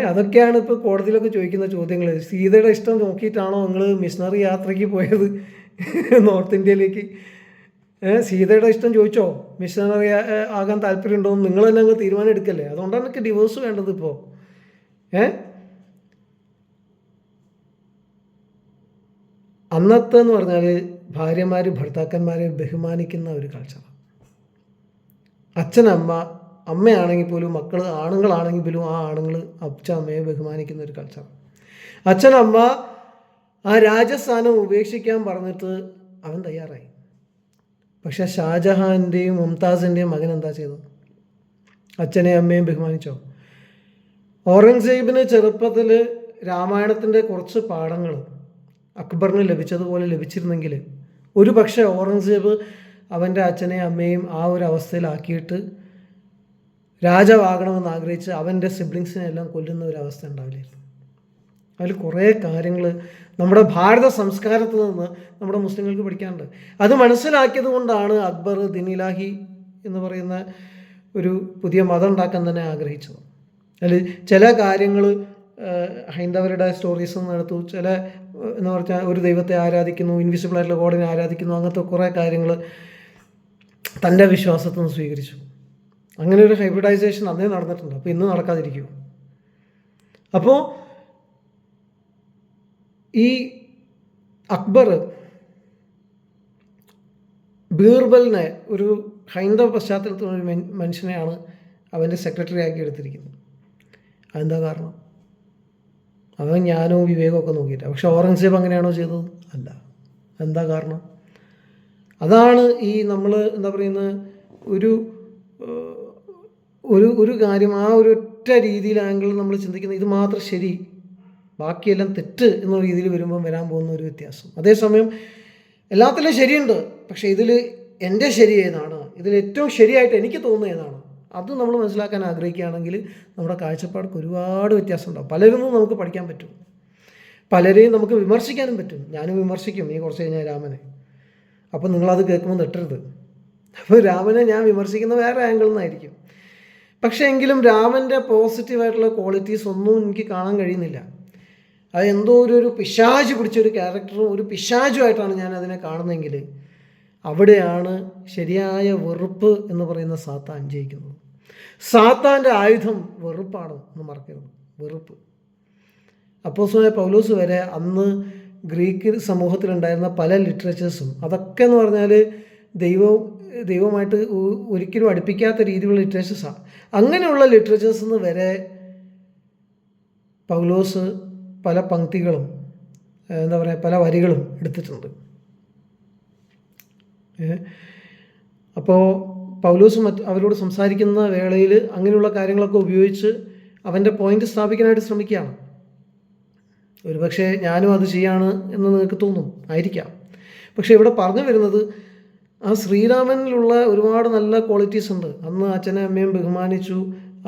അതൊക്കെയാണ് ഇപ്പോൾ കോടതിയിലൊക്കെ ചോദിക്കുന്ന ചോദ്യങ്ങൾ. സീതയുടെ ഇഷ്ടം നോക്കിയിട്ടാണോ നിങ്ങൾ മിഷണറി യാത്രയ്ക്ക് പോയത് നോർത്ത് ഇന്ത്യയിലേക്ക്? സീതയുടെ ഇഷ്ടം ചോദിച്ചോ? മിഷണറി ആകാൻ താല്പര്യമുണ്ടോ? നിങ്ങൾ തന്നെ അങ്ങ് തീരുമാനം എടുക്കല്ലേ? അതുകൊണ്ടാണ് എനിക്ക് ഡിവോഴ്സ് വേണ്ടത് ഇപ്പോൾ. അന്നത്തെ എന്ന് പറഞ്ഞാൽ ഭാര്യമാർ ഭർത്താക്കന്മാരെ ബഹുമാനിക്കുന്ന ഒരു കൾച്ചർ. അച്ഛനമ്മ, അമ്മയാണെങ്കിൽ പോലും മക്കൾ ആണുങ്ങളാണെങ്കിൽ പോലും ആ ആണുങ്ങൾ അച്ഛനമ്മയെ ബഹുമാനിക്കുന്ന ഒരു കൾച്ചർ. അച്ഛനമ്മ ആ രാജസ്ഥാനം ഉപേക്ഷിക്കാൻ പറഞ്ഞിട്ട് അവൻ തയ്യാറായി. പക്ഷെ ഷാജഹാൻ്റെയും മുംതാസിൻ്റെയും മകൻ എന്താ ചെയ്തത്? അച്ഛനെയും അമ്മയും ബഹുമാനിച്ചോ? ഔറംഗസേബിന് ചെറുപ്പത്തിൽ രാമായണത്തിൻ്റെ കുറച്ച് പാഠങ്ങൾ അക്ബറിന് ലഭിച്ചതുപോലെ ലഭിച്ചിരുന്നെങ്കിൽ ഒരു പക്ഷേ ഔറംഗസേബ് അവൻ്റെ അച്ഛനെയും അമ്മയും ആ ഒരു അവസ്ഥയിലാക്കിയിട്ട് രാജാവാകണമെന്ന് ആഗ്രഹിച്ച് അവൻ്റെ സിബ്ലിങ്സിനെ എല്ലാം കൊല്ലുന്ന ഒരു അവസ്ഥ ഉണ്ടാവില്ലായിരുന്നു. അതിൽ കുറേ കാര്യങ്ങൾ നമ്മുടെ ഭാരത സംസ്കാരത്തിൽ നിന്ന് നമ്മുടെ മുസ്ലിങ്ങൾക്ക് പഠിക്കാനുണ്ട്. അത് മനസ്സിലാക്കിയത് കൊണ്ടാണ് അക്ബർ ദിനിലാഹി എന്ന് പറയുന്ന ഒരു പുതിയ മതം ഉണ്ടാക്കാൻ തന്നെ ആഗ്രഹിച്ചത്. അതിൽ ചില കാര്യങ്ങൾ ഹൈന്ദവരുടെ സ്റ്റോറീസ് നിന്ന് എടുത്തു. ചില എന്ന് പറഞ്ഞാൽ ഒരു ദൈവത്തെ ആരാധിക്കുന്നു, ഇൻവിസിബിൾ ആയിട്ടുള്ള ഗോഡിനെ ആരാധിക്കുന്നു, അങ്ങനത്തെ കുറേ കാര്യങ്ങൾ തൻ്റെ വിശ്വാസത്തിൽ നിന്ന് സ്വീകരിച്ചു. അങ്ങനെ ഒരു ഹൈബ്രിഡൈസേഷൻ അന്നേ നടന്നിട്ടുണ്ട്. അപ്പോൾ ഇന്ന് നടക്കാതിരിക്കുമോ? അപ്പോൾ ഈ അക്ബർ ബീർബലിനെ ഒരു ഹൈന്ദവ പശ്ചാത്തലത്തിലുള്ള ഒരു മനുഷ്യനെയാണ് അവൻ്റെ സെക്രട്ടറി ആക്കി എടുത്തിരിക്കുന്നത്. അതെന്താ കാരണം? അവൻ ജ്ഞാനവും വിവേകമൊക്കെ നോക്കിയിട്ട്. പക്ഷെ ഔറംഗസേബ് അങ്ങനെയാണോ ചെയ്തത്? അല്ല. എന്താ കാരണം? അതാണ് ഈ നമ്മൾ എന്താ പറയുന്നത്, ഒരു ഒരു ഒരു കാര്യം ആ ഒരു ഒറ്റ രീതിയിലാണെങ്കിൽ നമ്മൾ ചിന്തിക്കുന്നത് ഇത് മാത്രം ശരി, ബാക്കിയെല്ലാം തെറ്റ് എന്നുള്ള രീതിയിൽ വരുമ്പം വരാൻ പോകുന്ന ഒരു വ്യത്യാസം. അതേസമയം എല്ലാത്തിലും ശരിയുണ്ട്, പക്ഷേ ഇതിൽ എൻ്റെ ശരി ഏതാണ്, ഇതിൽ ഏറ്റവും ശരിയായിട്ട് എനിക്ക് തോന്നുന്നത് ഏതാണ്, അത് നമ്മൾ മനസ്സിലാക്കാൻ ആഗ്രഹിക്കുകയാണെങ്കിൽ നമ്മുടെ കാഴ്ചപ്പാടൊക്കെ ഒരുപാട് വ്യത്യാസം ഉണ്ടാവും. പലരിൽ നിന്നും നമുക്ക് പഠിക്കാൻ പറ്റും, പലരെയും നമുക്ക് വിമർശിക്കാനും പറ്റും. ഞാനും വിമർശിക്കും ഈ കുറച്ച് കഴിഞ്ഞാൽ രാമനെ. അപ്പോൾ നിങ്ങളത് കേൾക്കുമ്പോൾ തെറ്റരുത്. അപ്പോൾ രാമനെ ഞാൻ വിമർശിക്കുന്ന വേറെ ആംഗിളിൽ നിന്നായിരിക്കും. പക്ഷേ എങ്കിലും രാമൻ്റെ പോസിറ്റീവായിട്ടുള്ള ക്വാളിറ്റീസ് ഒന്നും എനിക്ക് കാണാൻ കഴിയുന്നില്ല. അത് എന്തോ ഒരു പിശാച് പിടിച്ചൊരു ക്യാരക്ടറും ഒരു പിശാചുമായിട്ടാണ് ഞാൻ അതിനെ കാണുന്നതെങ്കിൽ അവിടെയാണ് ശരിയായ വെറുപ്പ് എന്ന് പറയുന്ന സാത്താൻ ജയിക്കുന്നത്. സാത്താൻ്റെ ആയുധം വെറുപ്പാണ് എന്ന് മറക്കരുത്. വെറുപ്പ്. അപ്പോസ്തലനായ പൗലോസ് വരെ അന്ന് ഗ്രീക്ക് സമൂഹത്തിലുണ്ടായിരുന്ന പല ലിറ്ററേച്ചേഴ്സും അതൊക്കെ എന്ന് പറഞ്ഞാൽ ദൈവമായിട്ട് ഒരിക്കലും അടുപ്പിക്കാത്ത രീതിയിലുള്ള ലിറ്ററേച്ചേഴ്സാണ്. അങ്ങനെയുള്ള ലിറ്ററേച്ചേഴ്സിൽ നിന്ന് വരെ പൗലോസ് പല പംക്തികളും എന്താ പറയുക പല വരികളും എടുത്തിട്ടുണ്ട്. അപ്പോൾ പൗലോസ് അവരോട് സംസാരിക്കുന്ന വേളയിൽ അങ്ങനെയുള്ള കാര്യങ്ങളൊക്കെ ഉപയോഗിച്ച് അവൻ്റെ പോയിന്റ് സ്ഥാപിക്കാനായിട്ട് ശ്രമിക്കുകയാണ്. ഒരുപക്ഷെ ഞാനും അത് ചെയ്യാണ് എന്ന് നിങ്ങൾക്ക് തോന്നും, ആയിരിക്കാം. പക്ഷേ ഇവിടെ പറഞ്ഞു വരുന്നത് ആ ശ്രീരാമനിലുള്ള ഒരുപാട് നല്ല ക്വാളിറ്റീസ് ഉണ്ട്. അന്ന് അച്ഛനെ അമ്മയും ബഹുമാനിച്ചു,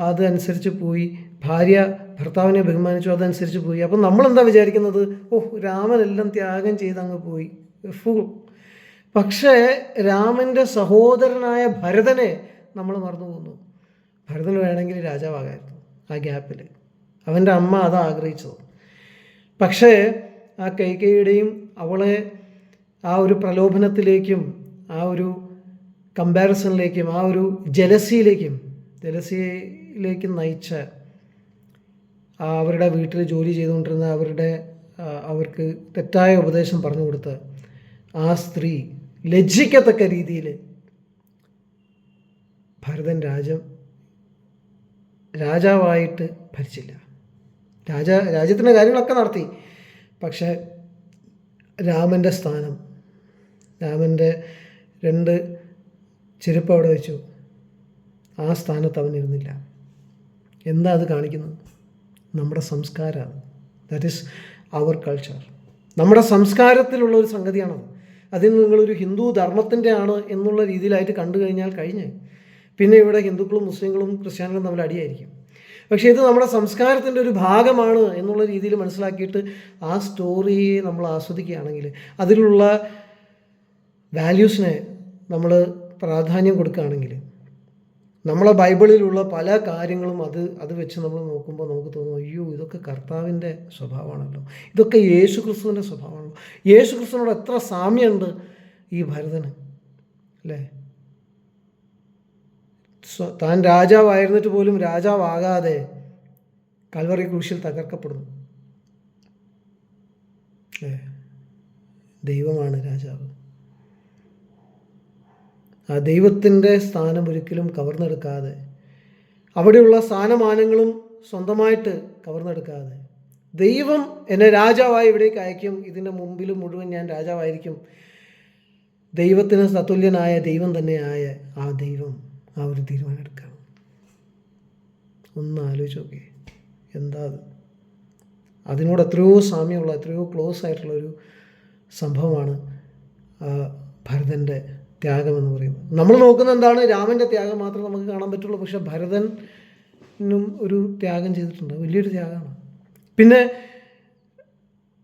അതനുസരിച്ച് പോയി. ഭാര്യ ഭർത്താവിനെ ബഹുമാനിച്ചു, അതനുസരിച്ച് പോയി. അപ്പം നമ്മളെന്താ വിചാരിക്കുന്നത്? രാമനെല്ലാം ത്യാഗം ചെയ്ത് അങ്ങ് പോയി, ഫുൾ. പക്ഷേ രാമൻ്റെ സഹോദരനായ ഭരതനെ നമ്മൾ മറന്നു പോകുന്നു. ഭരതന് വേണമെങ്കിൽ രാജാവാകായിരുന്നു ആ ഗ്യാപ്പിൽ. അവൻ്റെ അമ്മ അതാ ആഗ്രഹിച്ചത്. പക്ഷേ ആ കൈകേയിയുടെയും അവളെ ആ ഒരു പ്രലോഭനത്തിലേക്കും ആ ഒരു കമ്പാരിസണിലേക്കും ആ ഒരു ജലസിയിലേക്കും നയിച്ച അവരുടെ വീട്ടിൽ ജോലി ചെയ്തുകൊണ്ടിരുന്ന അവർക്ക് തെറ്റായ ഉപദേശം പറഞ്ഞു കൊടുത്ത് ആ സ്ത്രീ ലജ്ജിക്കത്തക്ക രീതിയിൽ ഭരതൻ രാജാവായിട്ട് ഭരിച്ചില്ല. രാജ്യത്തിൻ്റെ കാര്യങ്ങളൊക്കെ നടത്തി. പക്ഷേ രാമൻ്റെ സ്ഥാനം, രാമൻ്റെ 2 ചെരുപ്പ് അവിടെ വെച്ചു, ആ സ്ഥാനത്ത് അവനിരുന്നില്ല. എന്താ അത് കാണിക്കുന്നത്? നമ്മുടെ സംസ്കാരമാണ്. That is our culture. നമ്മുടെ സംസ്കാരത്തിലുള്ള ഒരു സംഗതിയാണത്. അതിന് നിങ്ങളൊരു ഹിന്ദു ധർമ്മത്തിൻ്റെ ആണ് എന്നുള്ള രീതിയിലായിട്ട് കണ്ടു കഴിഞ്ഞാൽ കഴിഞ്ഞ് പിന്നെ ഇവിടെ ഹിന്ദുക്കളും മുസ്ലിങ്ങളും ക്രിസ്ത്യാനികളും തമ്മിൽ അടിയായിരിക്കും. പക്ഷേ ഇത് നമ്മുടെ സംസ്കാരത്തിൻ്റെ ഒരു ഭാഗമാണ് എന്നുള്ള രീതിയിൽ മനസ്സിലാക്കിയിട്ട് ആ സ്റ്റോറിയെ നമ്മൾ ആസ്വദിക്കുകയാണെങ്കിൽ, അതിലുള്ള വാല്യൂസിനെ നമ്മൾ പ്രാധാന്യം കൊടുക്കുകയാണെങ്കിൽ നമ്മളെ ബൈബിളിലുള്ള പല കാര്യങ്ങളും അത് വെച്ച് നമ്മൾ നോക്കുമ്പോൾ നമുക്ക് തോന്നും, അയ്യോ ഇതൊക്കെ കർത്താവിൻ്റെ സ്വഭാവമാണല്ലോ, ഇതൊക്കെ യേശു ക്രിസ്തുവിൻ്റെ സ്വഭാവമാണല്ലോ. യേശു ക്രിസ്തുവിനോട് എത്ര സാമ്യമുണ്ട് ഈ ഭരതന്, അല്ലേ? താൻ രാജാവായിരുന്നിട്ട് പോലും രാജാവാകാതെ കൽവറി ക്രൂശിൽ തകർക്കപ്പെടുന്നു. ദൈവമാണ് രാജാവ്. ആ ദൈവത്തിൻ്റെ സ്ഥാനം ഒരിക്കലും കവർന്നെടുക്കാതെ, അവിടെയുള്ള സ്ഥാനമാനങ്ങളും സ്വന്തമായിട്ട് കവർന്നെടുക്കാതെ, ദൈവം എന്നെ രാജാവായി ഇവിടേക്ക് അയക്കും, ഇതിൻ്റെ മുമ്പിൽ മുഴുവൻ ഞാൻ രാജാവായിരിക്കും, ദൈവത്തിന് തത്തുല്യനായ ദൈവം തന്നെയായ ആ ദൈവം ആ ഒരു തീരുമാനം എടുക്കണം. ഒന്ന് ആലോചിച്ച് നോക്കേ, എന്താ അത്? അതിനോട് എത്രയോ സാമ്യമുള്ള, എത്രയോ ക്ലോസ് ആയിട്ടുള്ളൊരു സംഭവമാണ് ഭരതൻ്റെ ത്യാഗം എന്ന് പറയുന്നത്. നമ്മൾ നോക്കുന്ന എന്താണ്? രാമൻ്റെ ത്യാഗം മാത്രമേ നമുക്ക് കാണാൻ പറ്റുള്ളൂ. പക്ഷെ ഭരതനും ഒരു ത്യാഗം ചെയ്തിട്ടുണ്ട്, വലിയൊരു ത്യാഗമാണ്. പിന്നെ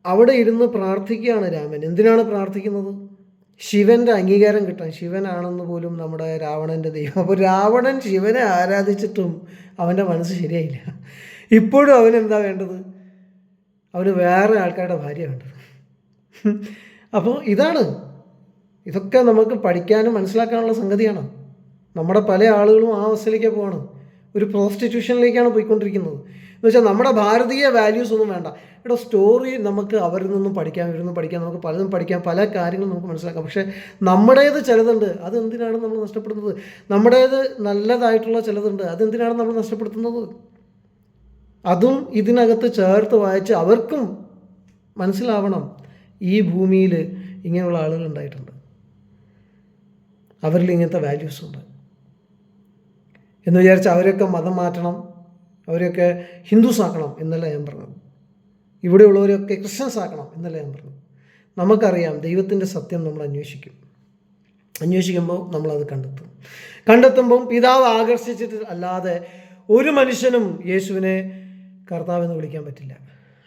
അവിടെ ഇരുന്ന് പ്രാർത്ഥിക്കുകയാണ് രാമൻ. എന്തിനാണ് പ്രാർത്ഥിക്കുന്നത്? ശിവൻ്റെ അംഗീകാരം കിട്ടാൻ. ശിവനാണെന്ന് പോലും നമ്മുടെ രാവണൻ്റെ ദൈവം. അപ്പോൾ രാവണൻ ശിവനെ ആരാധിച്ചിട്ടും അവൻ്റെ മനസ്സ് ശരിയായില്ല. ഇപ്പോഴും അവനെന്താ വേണ്ടത്? അവന് വേറെ ആൾക്കാരുടെ ഭാര്യ വേണ്ടത്. അപ്പോൾ ഇതൊക്കെ നമുക്ക് പഠിക്കാനും മനസ്സിലാക്കാനുള്ള സംഗതിയാണ്. നമ്മുടെ പല ആളുകളും ആ അവസ്ഥയിലേക്ക് പോവാണ്, ഒരു പ്രോസ്റ്റിറ്റ്യൂഷനിലേക്കാണ് പോയിക്കൊണ്ടിരിക്കുന്നത്. എന്ന് വെച്ചാൽ നമ്മുടെ ഭാരതീയ വാല്യൂസ് ഒന്നും വേണ്ട. ഇവിടെ സ്റ്റോറി നമുക്ക് അവരിൽ നിന്നും പഠിക്കാം, ഇവരിൽ നിന്നും പഠിക്കാം, നമുക്ക് പലതും പഠിക്കാം, പല കാര്യങ്ങളും നമുക്ക് മനസ്സിലാക്കാം. പക്ഷേ നമ്മുടേത് ചിലതുണ്ട്, അതെന്തിനാണ് നമ്മൾ നഷ്ടപ്പെടുന്നത്? നമ്മുടേത് നല്ലതായിട്ടുള്ള ചിലതുണ്ട്, അതെന്തിനാണ് നമ്മൾ നഷ്ടപ്പെടുത്തുന്നത്? അതും ഇതിനകത്ത് ചേർത്ത് വായിച്ച് അവർക്കും മനസ്സിലാവണം, ഈ ഭൂമിയിൽ ഇങ്ങനെയുള്ള ആളുകൾ ഉണ്ടായിട്ടുണ്ട്, അവരിൽ ഇങ്ങനത്തെ വാല്യൂസ് ഉണ്ട് എന്ന് വിചാരിച്ച് അവരൊക്കെ മതം മാറ്റണം, അവരൊക്കെ ഹിന്ദുസ് ആക്കണം എന്നല്ല ഞാൻ പറഞ്ഞത്. ഇവിടെയുള്ളവരൊക്കെ ക്രിസ്ത്യൻസ് ആക്കണം എന്നല്ല ഞാൻ പറഞ്ഞത്. നമുക്കറിയാം ദൈവത്തിൻ്റെ സത്യം നമ്മൾ അന്വേഷിക്കുമ്പോൾ നമ്മളത് കണ്ടെത്തുമ്പോൾ പിതാവ് ആകർഷിച്ചിട്ട് അല്ലാതെ ഒരു മനുഷ്യനും യേശുവിനെ കർത്താവെന്ന് വിളിക്കാൻ പറ്റില്ല.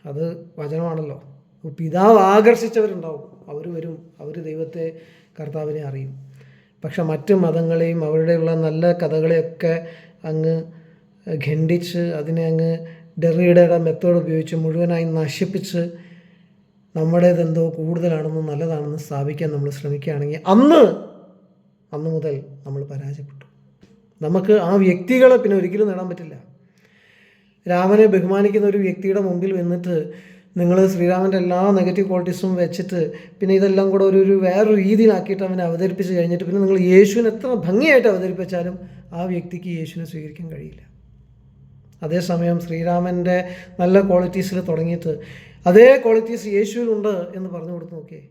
അത് വചനമാണല്ലോ. പിതാവ് ആകർഷിച്ചവരുണ്ടാവും, അവർ വരും, അവർ ദൈവത്തെ കർത്താവിനെ അറിയും. പക്ഷെ മറ്റ് മതങ്ങളെയും അവരുടെയുള്ള നല്ല കഥകളെയൊക്കെ അങ്ങ് ഖണ്ഡിച്ച് അതിനെ അങ്ങ് ഡെറിഡയുടെ മെത്തേഡ് ഉപയോഗിച്ച് മുഴുവനായി നശിപ്പിച്ച് നമ്മുടേതെന്തോ കൂടുതലാണെന്നും നല്ലതാണെന്നും സ്ഥാപിക്കാൻ നമ്മൾ ശ്രമിക്കുകയാണെങ്കിൽ അന്ന് മുതൽ നമ്മൾ പരാജയപ്പെട്ടു. നമുക്ക് ആ വ്യക്തികളെ പിന്നെ ഒരിക്കലും നേടാൻ പറ്റില്ല. രാമനെ ബഹുമാനിക്കുന്ന ഒരു വ്യക്തിയുടെ മുമ്പിൽ വന്നിട്ട് നിങ്ങൾ ശ്രീരാമൻ്റെ എല്ലാ നെഗറ്റീവ് ക്വാളിറ്റീസും വെച്ചിട്ട് പിന്നെ ഇതെല്ലാം കൂടെ ഒരു വേറൊരു രീതിയിലാക്കിയിട്ട് അവനെ അവതരിപ്പിച്ച് കഴിഞ്ഞിട്ട് പിന്നെ നിങ്ങൾ യേശുവിനെ എത്ര ഭംഗിയായിട്ട് അവതരിപ്പിച്ചാലും ആ വ്യക്തിക്ക് യേശുവിനെ സ്വീകരിക്കാൻ കഴിയില്ല. അതേസമയം ശ്രീരാമൻ്റെ നല്ല ക്വാളിറ്റീസിൽ തുടങ്ങിയിട്ട് അതേ ക്വാളിറ്റീസ് യേശുവിനുണ്ട് എന്ന് പറഞ്ഞു കൊടുത്ത് നോക്കിയേ,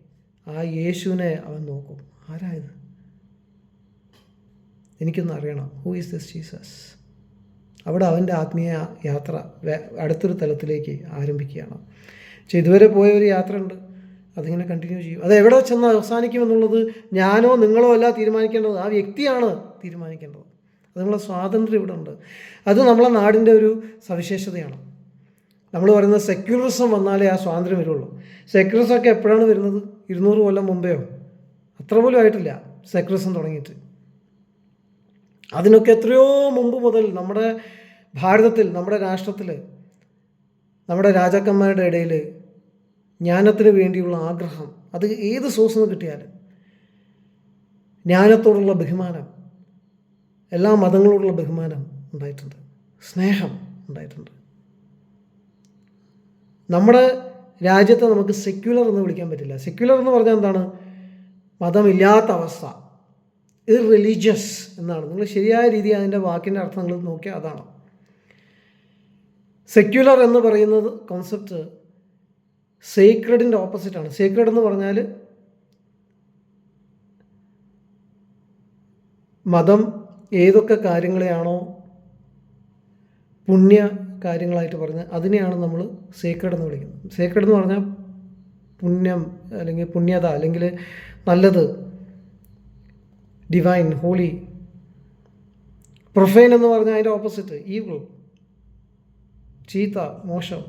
ആ യേശുവിനെ അവൻ നോക്കും, ആരായത്? എനിക്കൊന്ന് അറിയണം, ഹൂ ഈസ് ദിസ് ജീസസ്? അവിടെ അവൻ്റെ ആത്മീയ യാത്ര അടുത്തൊരു തലത്തിലേക്ക് ആരംഭിക്കുകയാണ്. പക്ഷേ ഇതുവരെ പോയ ഒരു യാത്ര ഉണ്ട്, അതിങ്ങനെ കണ്ടിന്യൂ ചെയ്യും. അത് എവിടെ ചെന്ന് അവസാനിക്കുമെന്നുള്ളത് ഞാനോ നിങ്ങളോ അല്ല തീരുമാനിക്കേണ്ടത്, ആ വ്യക്തിയാണ് തീരുമാനിക്കേണ്ടത്. അതിനുള്ള സ്വാതന്ത്ര്യം ഇവിടെ ഉണ്ട്. അത് നമ്മളെ നാടിൻ്റെ ഒരു സവിശേഷതയാണ്. നമ്മൾ പറയുന്നത് സെക്യുലറിസം വന്നാലേ ആ സ്വാതന്ത്ര്യം വരുള്ളൂ. സെക്യുലറിസമൊക്കെ എപ്പോഴാണ് വരുന്നത്? 200 കൊല്ലം മുമ്പെയോ? അത്ര പോലും ആയിട്ടില്ല സെക്യുലറിസം തുടങ്ങിയിട്ട്. അതിനൊക്കെ എത്രയോ മുമ്പ് മുതൽ നമ്മുടെ ഭാരതത്തിൽ, നമ്മുടെ രാഷ്ട്രത്തിൽ, നമ്മുടെ രാജാക്കന്മാരുടെ ഇടയിൽ ജ്ഞാനത്തിന് വേണ്ടിയുള്ള ആഗ്രഹം, അത് ഏത് സോഴ്സിൽ നിന്ന് കിട്ടിയാലും ജ്ഞാനത്തോടുള്ള ബഹുമാനം, എല്ലാ മതങ്ങളോടുള്ള ബഹുമാനം ഉണ്ടായിട്ടുണ്ട്, സ്നേഹം ഉണ്ടായിട്ടുണ്ട്. നമ്മുടെ രാജ്യത്തെ നമുക്ക് സെക്യുലർ എന്ന് വിളിക്കാൻ പറ്റില്ല. സെക്യുലർ എന്ന് പറഞ്ഞാൽ എന്താണ്? മതമില്ലാത്ത അവസ്ഥ, ഇർറിലീജിയസ് എന്നാണ്. നിങ്ങൾ ശരിയായ രീതിയിൽ അതിൻ്റെ വാക്കിൻ്റെ അർത്ഥം നിങ്ങൾ നോക്കിയാൽ അതാണ്. സെക്യുലർ എന്ന് പറയുന്നത് കോൺസെപ്റ്റ് സേക്രഡിൻ്റെ ഓപ്പോസിറ്റാണ്. സേക്രഡ് എന്ന് പറഞ്ഞാൽ മതം ഏതൊക്കെ കാര്യങ്ങളെയാണോ പുണ്യ കാര്യങ്ങളായിട്ട് പറഞ്ഞ് അതിനെയാണ് നമ്മൾ സേക്രഡ് എന്ന് വിളിക്കുന്നത്. സേക്രഡ് എന്ന് പറഞ്ഞാൽ പുണ്യം അല്ലെങ്കിൽ പുണ്യത അല്ലെങ്കിൽ നല്ലത്, ഡിവൈൻ, ഹോളി. പ്രൊഫൈൻ എന്ന് പറഞ്ഞാൽ അതിൻ്റെ ഓപ്പോസിറ്റ്, ഈവിൾ, ചീത്ത, മോശം.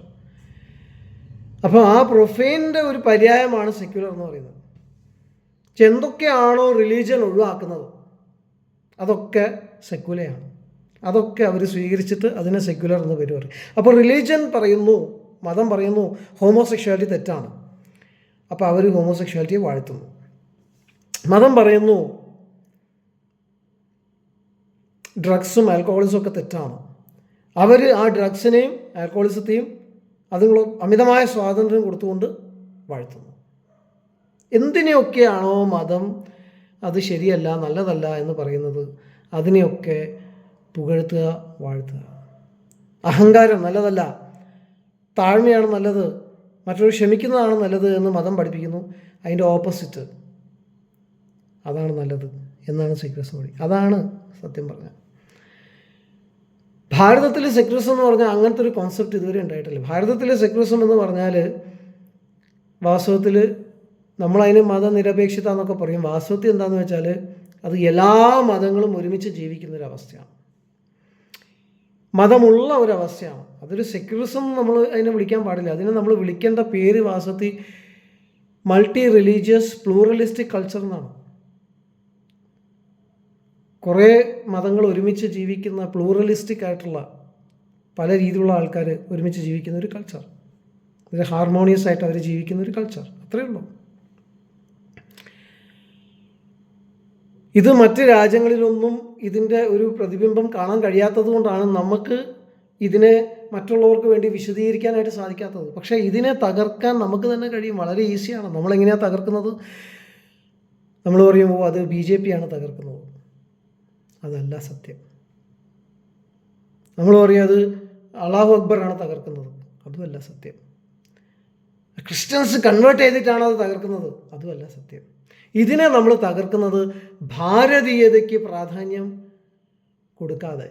അപ്പോൾ ആ പ്രൊഫൈനിൻ്റെ ഒരു പര്യായമാണ് സെക്യുലർ എന്ന് പറയുന്നത്. എന്തൊക്കെയാണോ റിലീജിയൻ ഒഴിവാക്കുന്നത് അതൊക്കെ സെക്യുലയാണ്. അതൊക്കെ അവർ സ്വീകരിച്ചിട്ട് അതിനെ സെക്യുലർ എന്ന് പേര് പറയും. അപ്പോൾ റിലീജിയൻ പറയുന്നു, മതം പറയുന്നു ഹോമോസെക്ഷുവാലിറ്റി തെറ്റാണ്, അപ്പോൾ അവർ ഹോമോസെക്ഷുവാലിറ്റിയെ വാഴ്ത്തുന്നു. മതം പറയുന്നു ഡ്രഗ്സും ആൽക്കഹോളിസും ഒക്കെ തെറ്റാണ്, അവർ ആ ഡ്രഗ്സിനെയും ആൽക്കഹോളിസത്തെയും അതിനുള്ള അമിതമായ സ്വാതന്ത്ര്യം കൊടുത്തുകൊണ്ട് വാഴ്ത്തുന്നു. എന്തിനെയൊക്കെയാണോ മതം അത് ശരിയല്ല നല്ലതല്ല എന്ന് പറയുന്നത് അതിനെയൊക്കെ പുകഴ്ത്തുക, വാഴ്ത്തുക. അഹങ്കാരം നല്ലതല്ല, താഴ്മയാണ് നല്ലത്, മറ്റൊരു ക്ഷമിക്കുന്നതാണ് നല്ലത് എന്ന് മതം പഠിപ്പിക്കുന്നു. അതിൻ്റെ ഓപ്പോസിറ്റ് അതാണ് നല്ലത് എന്നാണ് സെക്യുലറിസം പഠി. അതാണ് സത്യം പറഞ്ഞാൽ. ഭാരതത്തിൽ സെക്യുലറിസം എന്ന് പറഞ്ഞാൽ അങ്ങനത്തെ ഒരു കോൺസെപ്റ്റ് ഇതുവരെ ഉണ്ടായിട്ടില്ല. ഭാരതത്തിലെ സെക്യുലറിസം എന്ന് പറഞ്ഞാൽ വാസ്തവത്തിൽ നമ്മളതിന് മതനിരപേക്ഷത എന്നൊക്കെ പറയും. വാസ്തവത്തിൽ എന്താണെന്ന് വെച്ചാൽ അത് എല്ലാ മതങ്ങളും ഒരുമിച്ച് ജീവിക്കുന്നൊരവസ്ഥയാണ്, മതമുള്ള ഒരവസ്ഥയാണ്. അതൊരു സെക്യുലറിസം നമ്മൾ അതിനെ വിളിക്കാൻ പാടില്ല. അതിനെ നമ്മൾ വിളിക്കേണ്ട പേര് വാസ്തവത്തിൽ മൾട്ടി റിലീജിയസ് പ്ലൂറലിസ്റ്റിക് കൾച്ചർ എന്നാണ്. കുറേ മതങ്ങൾ ഒരുമിച്ച് ജീവിക്കുന്ന പ്ലൂറലിസ്റ്റിക് ആയിട്ടുള്ള പല രീതിയിലുള്ള ആൾക്കാർ ഒരുമിച്ച് ജീവിക്കുന്ന ഒരു കൾച്ചർ, ഒരു ഹാർമോണിയസ് ആയിട്ട് അവർ ജീവിക്കുന്ന ഒരു കൾച്ചർ, അത്രയേ ഉള്ളൂ. ഇത് മറ്റ് രാജ്യങ്ങളിലൊന്നും ഇതിൻ്റെ ഒരു പ്രതിബിംബം കാണാൻ കഴിയാത്തത് കൊണ്ടാണ് നമുക്ക് ഇതിനെ മറ്റുള്ളവർക്ക് വേണ്ടി വിശദീകരിക്കാനായിട്ട് സാധിക്കാത്തത്. പക്ഷേ ഇതിനെ തകർക്കാൻ നമുക്ക് തന്നെ കഴിയും, വളരെ ഈസിയാണ്. നമ്മളെങ്ങനെയാണ് തകർക്കുന്നത്? നമ്മൾ പറയുമ്പോൾ അത് BJP ആണ് തകർക്കുന്നത്. അതല്ല സത്യം. നമ്മൾ പറയും അത് അള്ളാഹു അക്ബറാണ് തകർക്കുന്നത്. അതുമല്ല സത്യം. ക്രിസ്ത്യൻസ് കൺവേർട്ട് ചെയ്തിട്ടാണ് അത് തകർക്കുന്നത്. അതുമല്ല സത്യം. ഇതിനെ നമ്മൾ തകർക്കുന്നത് ഭാരതീയതയ്ക്ക് പ്രാധാന്യം കൊടുക്കാതെ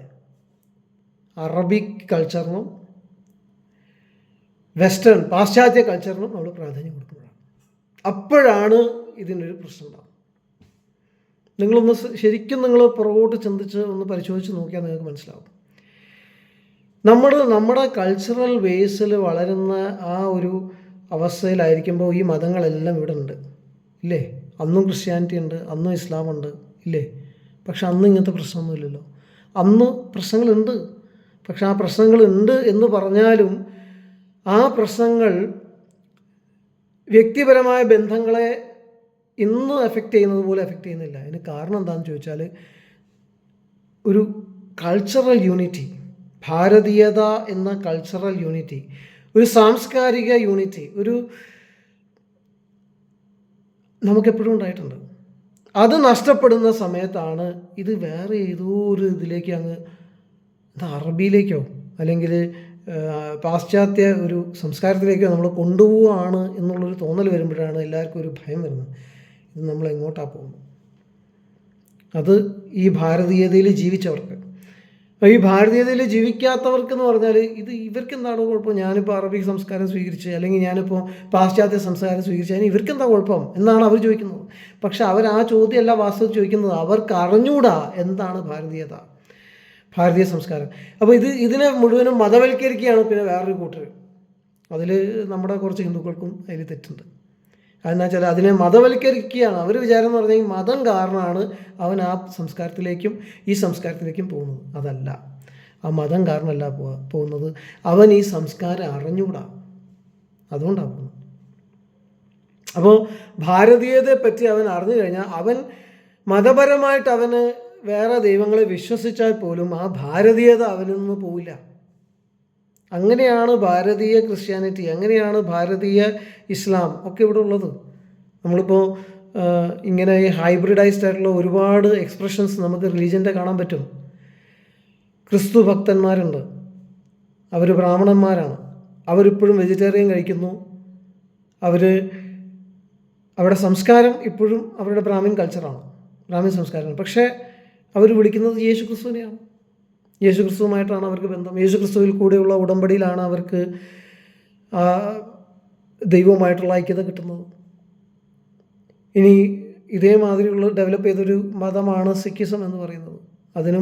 അറബിക് കൾച്ചറിനും വെസ്റ്റേൺ പാശ്ചാത്യ കൾച്ചറിനും നമ്മൾ പ്രാധാന്യം കൊടുക്കുന്നതാണ്. അപ്പോഴാണ് ഇതിനൊരു പ്രശ്നം ഉണ്ടാകും. നിങ്ങളൊന്ന് ശരിക്കും നിങ്ങൾ പുറകോട്ട് ചിന്തിച്ച് ഒന്ന് പരിശോധിച്ച് നോക്കിയാൽ നിങ്ങൾക്ക് മനസ്സിലാവും. നമ്മുടെ കൾച്ചറൽ വേസിൽ വളരുന്ന ആ ഒരു അവസ്ഥയിലായിരിക്കുമ്പോൾ ഈ മതങ്ങളെല്ലാം ഇവിടെ ഉണ്ട്, ഇല്ലേ? അന്നും ക്രിസ്ത്യാനിറ്റി ഉണ്ട്, അന്നും ഇസ്ലാം ഉണ്ട്, ഇല്ലേ? പക്ഷെ അന്ന് ഇങ്ങനത്തെ പ്രശ്നമൊന്നുമില്ലല്ലോ. അന്ന് പ്രശ്നങ്ങളുണ്ട്, പക്ഷെ ആ പ്രശ്നങ്ങളുണ്ട് എന്ന് പറഞ്ഞാലും ആ പ്രശ്നങ്ങൾ വ്യക്തിപരമായ ബന്ധങ്ങളെ ഇന്ന് എഫക്റ്റ് ചെയ്യുന്നത് പോലെ എഫക്റ്റ് ചെയ്യുന്നില്ല. അതിന് കാരണം എന്താണെന്ന് ചോദിച്ചാൽ ഒരു കൾച്ചറൽ യൂണിറ്റി, ഭാരതീയത എന്ന കൾച്ചറൽ യൂണിറ്റി, ഒരു സാംസ്കാരിക യൂണിറ്റി നമുക്കെപ്പോഴും ഉണ്ടായിട്ടുണ്ട്. അത് നഷ്ടപ്പെടുന്ന സമയത്താണ് ഇത് വേറെ ഏതോ ഒരു ഇതിലേക്ക് അങ്ങ് അറബിയിലേക്കോ അല്ലെങ്കിൽ പാശ്ചാത്യ ഒരു സംസ്കാരത്തിലേക്കോ നമ്മൾ കൊണ്ടുപോവുകയാണ് എന്നുള്ളൊരു തോന്നൽ വരുമ്പോഴാണ് എല്ലാവർക്കും ഒരു ഭയം വരുന്നത്. ഇത് നമ്മൾ എങ്ങോട്ടാണ് പോകുന്നത്? അത് ഈ ഭാരതീയതയിൽ ജീവിച്ചവർക്ക്. ഈ ഭാരതീയതയിൽ ജീവിക്കാത്തവർക്കെന്ന് പറഞ്ഞാൽ ഇവർക്ക് എന്താണോ കുഴപ്പം? ഞാനിപ്പോൾ അറബിക് സംസ്കാരം സ്വീകരിച്ച് അല്ലെങ്കിൽ ഞാനിപ്പോൾ പാശ്ചാത്യ സംസ്കാരം സ്വീകരിച്ച് അതിന് ഇവർക്കെന്താ കുഴപ്പം എന്നാണ് അവർ ചോദിക്കുന്നത്. പക്ഷെ അവർ ആ ചോദ്യമല്ല വാസ്തവത്തിൽ ചോദിക്കുന്നത്. അവർക്ക് അറിഞ്ഞൂടാ എന്താണ് ഭാരതീയത, ഭാരതീയ സംസ്കാരം. അപ്പോൾ ഇതിനെ മുഴുവനും മതവൽക്കരിക്കുകയാണ് പിന്നെ വേറൊരു കൂട്ടർ. അതിൽ നമ്മുടെ കുറച്ച് ഹിന്ദുക്കൾക്കും അതിൽ തെറ്റുണ്ട്. അതെന്താ വെച്ചാൽ അതിനെ മതവൽക്കരിക്കുകയാണ്. അവർ വിചാരം എന്ന് പറഞ്ഞാൽ മതം കാരണമാണ് അവൻ ആ സംസ്കാരത്തിലേക്കും ഈ സംസ്കാരത്തിലേക്കും പോകുന്നത്. അതല്ല, ആ മതം കാരണമല്ല പോകുന്നത്, അവൻ ഈ സംസ്കാരം അറിഞ്ഞൂടാ, അതുകൊണ്ടാണ് പോകുന്നത്. അപ്പോൾ ഭാരതീയതയെ പറ്റി അവൻ അറിഞ്ഞു കഴിഞ്ഞാൽ അവൻ മതപരമായിട്ട് അവന് വേറെ ദൈവങ്ങളെ വിശ്വസിച്ചാൽ പോലും ആ ഭാരതീയത അവനിൽ നിന്ന് പോവില്ല. അങ്ങനെയാണ് ഭാരതീയ ക്രിസ്ത്യാനിറ്റി, അങ്ങനെയാണ് ഭാരതീയ ഇസ്ലാം ഒക്കെ ഇവിടെ ഉള്ളത്. നമ്മളിപ്പോൾ ഇങ്ങനെ ഈ ഹൈബ്രിഡൈസ്ഡ് ആയിട്ടുള്ള ഒരുപാട് എക്സ്പ്രഷൻസ് നമുക്ക് റിലീജിയൻ്റെ കാണാൻ പറ്റും. ക്രിസ്തു ഭക്തന്മാരുണ്ട്, അവർ ബ്രാഹ്മണന്മാരാണ്, അവരിപ്പോഴും വെജിറ്റേറിയൻ കഴിക്കുന്നു, അവരുടെ സംസ്കാരം ഇപ്പോഴും അവരുടെ ബ്രാഹ്മിൻ കൾച്ചറാണ്, ബ്രാഹ്മിൻ സംസ്കാരമാണ്. പക്ഷേ അവർ വിളിക്കുന്നത് യേശു ക്രിസ്തുവിനെയാണ്. യേശു ക്രിസ്തുവുമായിട്ടാണ് അവർക്ക് ബന്ധം. യേശു ക്രിസ്തുവിൽ കൂടെയുള്ള ഉടമ്പടിയിലാണ് അവർക്ക് ദൈവവുമായിട്ടുള്ള ഐക്യത കിട്ടുന്നത്. ഇനി ഇതേമാതിരിയുള്ള ഡെവലപ്പ് ചെയ്തൊരു മതമാണ് സിഖിസം എന്ന് പറയുന്നത്. അതിനും